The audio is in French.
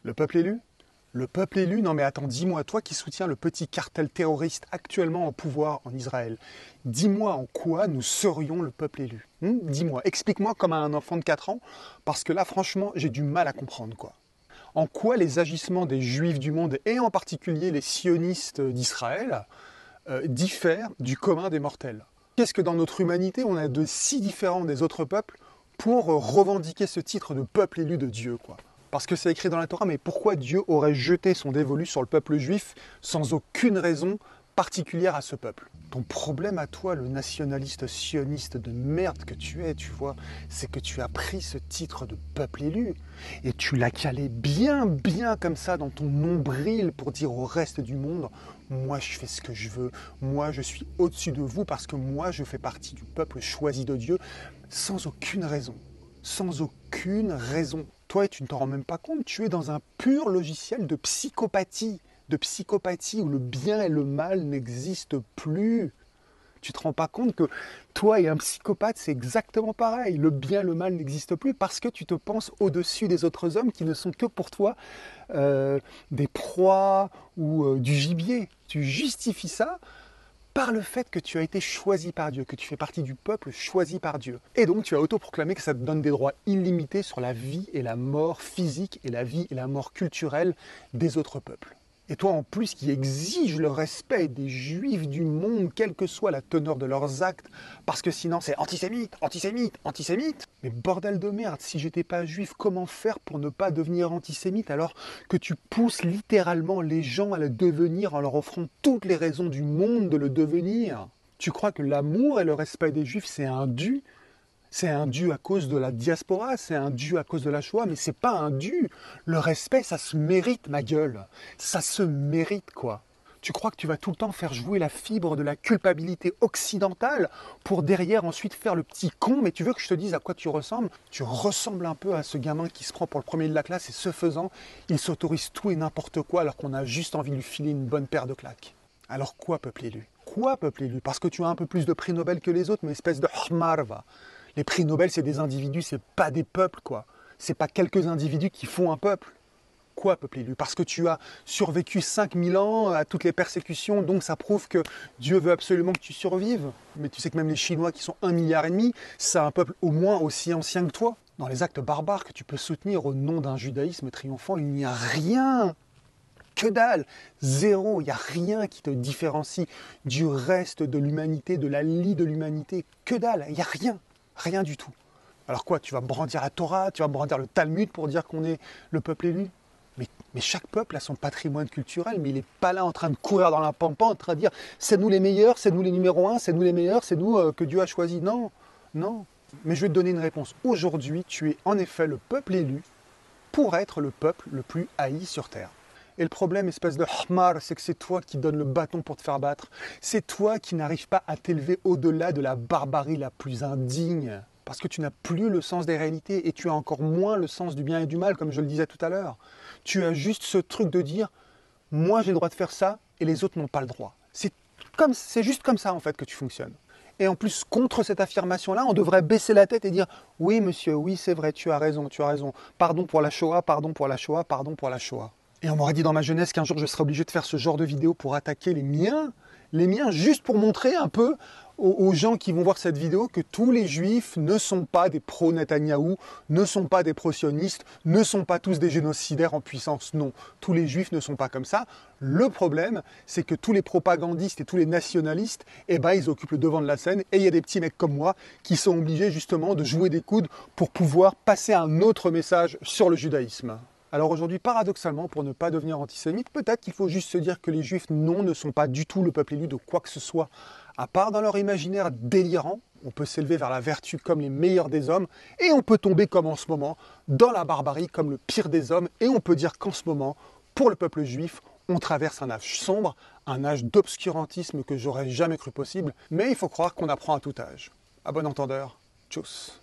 Le peuple élu? Le peuple élu? Non mais attends, dis-moi, toi qui soutiens le petit cartel terroriste actuellement au pouvoir en Israël, dis-moi en quoi nous serions le peuple élu. Dis-moi, explique-moi comme à un enfant de 4 ans, parce que là franchement j'ai du mal à comprendre quoi. En quoi les agissements des juifs du monde, et en particulier les sionistes d'Israël, diffèrent du commun des mortels? Qu'est-ce que dans notre humanité on a de si différent des autres peuples pour revendiquer ce titre de peuple élu de Dieu quoi? Parce que c'est écrit dans la Torah, mais pourquoi Dieu aurait jeté son dévolu sur le peuple juif sans aucune raison particulière à ce peuple? Ton problème à toi, le nationaliste sioniste de merde que tu es, tu vois, c'est que tu as pris ce titre de peuple élu et tu l'as calé bien comme ça dans ton nombril pour dire au reste du monde, moi je fais ce que je veux, moi je suis au-dessus de vous parce que moi je fais partie du peuple choisi de Dieu sans aucune raison. Sans aucune raison. Toi, tu ne t'en rends même pas compte, tu es dans un pur logiciel de psychopathie où le bien et le mal n'existent plus. Tu te rends pas compte que toi et un psychopathe, c'est exactement pareil. Le bien et le mal n'existent plus parce que tu te penses au-dessus des autres hommes qui ne sont que pour toi des proies ou du gibier. Tu justifies ça par le fait que tu as été choisi par Dieu, que tu fais partie du peuple choisi par Dieu. Et donc tu as autoproclamé que ça te donne des droits illimités sur la vie et la mort physique et la vie et la mort culturelle des autres peuples. Et toi en plus qui exige le respect des juifs du monde, quelle que soit la teneur de leurs actes, parce que sinon c'est antisémite, antisémite, antisémite. Mais bordel de merde, si j'étais pas juif, comment faire pour ne pas devenir antisémite alors que tu pousses littéralement les gens à le devenir en leur offrant toutes les raisons du monde de le devenir? Tu crois que l'amour et le respect des juifs c'est un dû? C'est un dû à cause de la diaspora, c'est un dû à cause de la Shoah, mais c'est pas un dû. Le respect, ça se mérite, ma gueule. Ça se mérite, quoi. Tu crois que tu vas tout le temps faire jouer la fibre de la culpabilité occidentale pour derrière ensuite faire le petit con, mais tu veux que je te dise à quoi tu ressembles? Tu ressembles un peu à ce gamin qui se prend pour le premier de la classe et ce faisant, il s'autorise tout et n'importe quoi alors qu'on a juste envie de lui filer une bonne paire de claques. Alors quoi, peuple élu? Quoi, peuple élu? Parce que tu as un peu plus de prix Nobel que les autres, mais espèce de hmarva. Les prix Nobel, c'est des individus, c'est pas des peuples, quoi. C'est pas quelques individus qui font un peuple. Quoi, peuple élu? Parce que tu as survécu 5000 ans à toutes les persécutions, donc ça prouve que Dieu veut absolument que tu survives. Mais tu sais que même les Chinois, qui sont 1,5 milliard, c'est un peuple au moins aussi ancien que toi. Dans les actes barbares que tu peux soutenir au nom d'un judaïsme triomphant, il n'y a rien. Que dalle, zéro, il n'y a rien qui te différencie du reste de l'humanité, de la lie de l'humanité. Que dalle, il n'y a rien. Rien du tout. Alors quoi, tu vas brandir la Torah, tu vas brandir le Talmud pour dire qu'on est le peuple élu? Mais chaque peuple a son patrimoine culturel, mais il n'est pas là en train de courir dans la pampa, en train de dire c'est nous les meilleurs, c'est nous les numéros 1, c'est nous les meilleurs, c'est nous que Dieu a choisi. Non, non. Mais je vais te donner une réponse. Aujourd'hui, tu es en effet le peuple élu pour être le peuple le plus haï sur Terre. Et le problème, espèce de hmar, c'est que c'est toi qui donnes le bâton pour te faire battre. C'est toi qui n'arrives pas à t'élever au-delà de la barbarie la plus indigne. Parce que tu n'as plus le sens des réalités et tu as encore moins le sens du bien et du mal, comme je le disais tout à l'heure. Tu as juste ce truc de dire, moi j'ai le droit de faire ça et les autres n'ont pas le droit. C'est juste comme ça en fait que tu fonctionnes. Et en plus, contre cette affirmation-là, on devrait baisser la tête et dire « Oui monsieur, oui c'est vrai, tu as raison, tu as raison. Pardon pour la Shoah, pardon pour la Shoah, pardon pour la Shoah. » Et on m'aurait dit dans ma jeunesse qu'un jour je serais obligé de faire ce genre de vidéo pour attaquer les miens, juste pour montrer un peu aux gens qui vont voir cette vidéo que tous les juifs ne sont pas des pro-Netanyahou, ne sont pas des pro-sionistes, ne sont pas tous des génocidaires en puissance. Non, tous les juifs ne sont pas comme ça. Le problème, c'est que tous les propagandistes et tous les nationalistes, eh ben, ils occupent le devant de la scène et il y a des petits mecs comme moi qui sont obligés justement de jouer des coudes pour pouvoir passer un autre message sur le judaïsme. Alors aujourd'hui, paradoxalement, pour ne pas devenir antisémite, peut-être qu'il faut juste se dire que les juifs, non, ne sont pas du tout le peuple élu de quoi que ce soit. À part dans leur imaginaire délirant, on peut s'élever vers la vertu comme les meilleurs des hommes, et on peut tomber comme en ce moment, dans la barbarie comme le pire des hommes, et on peut dire qu'en ce moment, pour le peuple juif, on traverse un âge sombre, un âge d'obscurantisme que j'aurais jamais cru possible, mais il faut croire qu'on apprend à tout âge. À bon entendeur, tchuss.